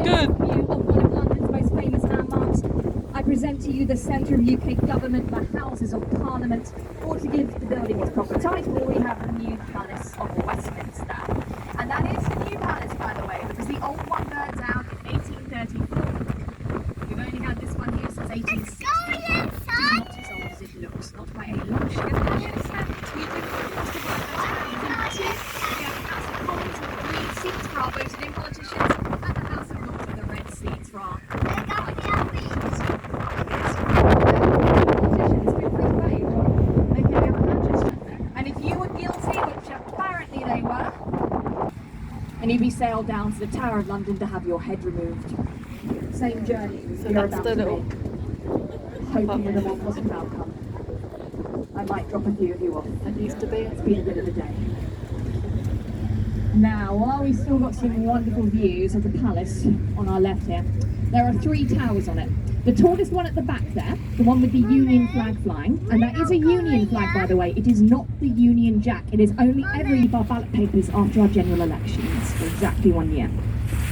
Good. View of one of London's most famous landmarks. I present to you the centre of UK government, the Houses of Parliament, or to give the building its proper title, we have the new Palace of Westminster. And that is the new palace, by the way, because the old one burned down in 1834. We've only had this one here since 1860. It is not as old as it looks, not by a long shot. We have the House of Commons with the green seats for our voted-in politicians, and the House of Lords with the red seats for our and if you were guilty, which apparently they were, and you'd be sailed down to the Tower of London to have your head removed. Same journey. So that's the little hoping that the one positive outcome. I might drop a few of you off. that used to be. It's been a bit of a day. Now, while we've still got some wonderful views of the palace on our left here, there are 3 towers on it. The tallest one at the back there, the one with the Union flag flying, and that is a Union flag, by the way. It is not the Union Jack. It is only ever in our ballot papers after our general elections for exactly 1 year.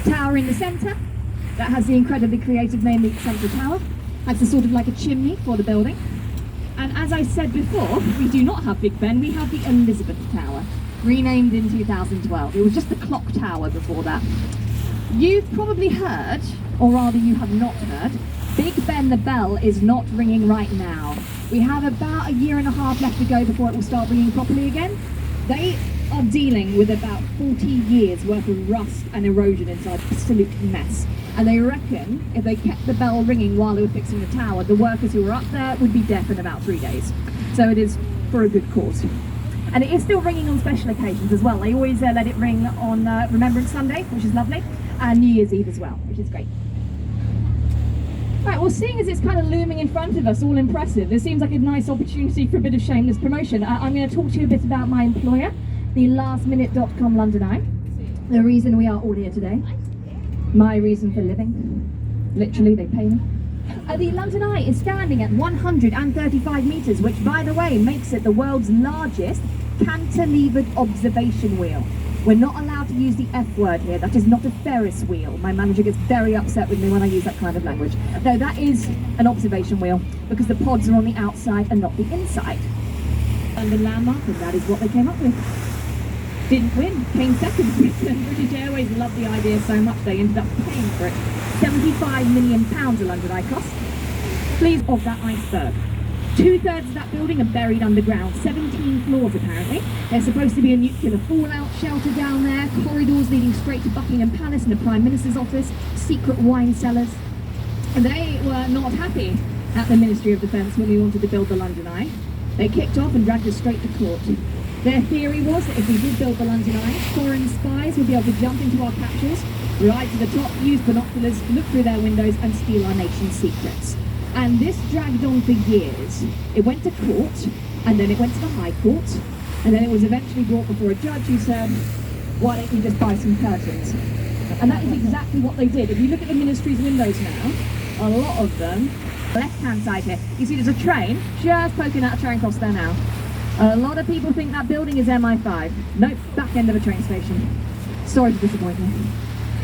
Tower in the centre, that has the incredibly creative name, the Central Tower. That's a sort of like a chimney for the building. And as I said before, we do not have Big Ben, we have the Elizabeth Tower, renamed in 2012. It was just the clock tower before that. You've probably heard, or rather you have not heard, Big Ben the bell is not ringing right now. We have about a year and a half left to go before it will start ringing properly again. They are dealing with about 40 years worth of rust and erosion inside, absolute mess. And they reckon if they kept the bell ringing while they were fixing the tower, the workers who were up there would be deaf in about 3 days. So it is for a good cause. And it is still ringing on special occasions as well. They always let it ring on Remembrance Sunday, which is lovely, and New Year's Eve as well, which is great. Right, well, seeing as it's kind of looming in front of us, all impressive, it seems like a nice opportunity for a bit of shameless promotion. I'm going to talk to you a bit about my employer, the lastminute.com London Eye, the reason we are all here today, my reason for living. Literally, they pay me. The London Eye is standing at 135 metres, which, by the way, makes it the world's largest cantilevered observation wheel. We're not allowed to use the F word here. That is not a Ferris wheel. My manager gets very upset with me when I use that kind of language. No, that is an observation wheel because the pods are on the outside and not the inside. London landmark, and that is what they came up with. Didn't win, came second. British Airways loved the idea so much they ended up paying for it. £75 million a London Eye cost. Please, of that iceberg. 2/3 of that building are buried underground, 17 floors apparently. There's supposed to be a nuclear fallout shelter down there, corridors leading straight to Buckingham Palace and the Prime Minister's office, secret wine cellars. And they were not happy at the Ministry of Defence when we wanted to build the London Eye. They kicked off and dragged us straight to court. Their theory was that if we did build the London Eye, foreign spies would be able to jump into our capsules, ride to the top, use binoculars, look through their windows and steal our nation's secrets. And this dragged on for years. It went to court, and then it went to the High Court, and then it was eventually brought before a judge who said, why don't you just buy some curtains? And that is exactly what they did. If you look at the ministry's windows now, a lot of them, left-hand side here, you see there's a train just poking out a train across there now. A lot of people think that building is MI5. Nope, back end of a train station. Sorry to disappoint you.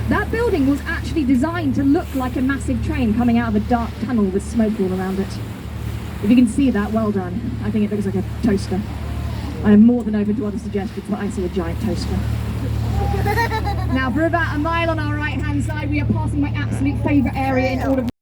That building was actually designed to look like a massive train coming out of a dark tunnel with smoke all around it. If you can see that, well done. I think it looks like a toaster. I am more than open to other suggestions, but I see a giant toaster. Now, for about a mile on our right-hand side, we are passing my absolute favourite area in all of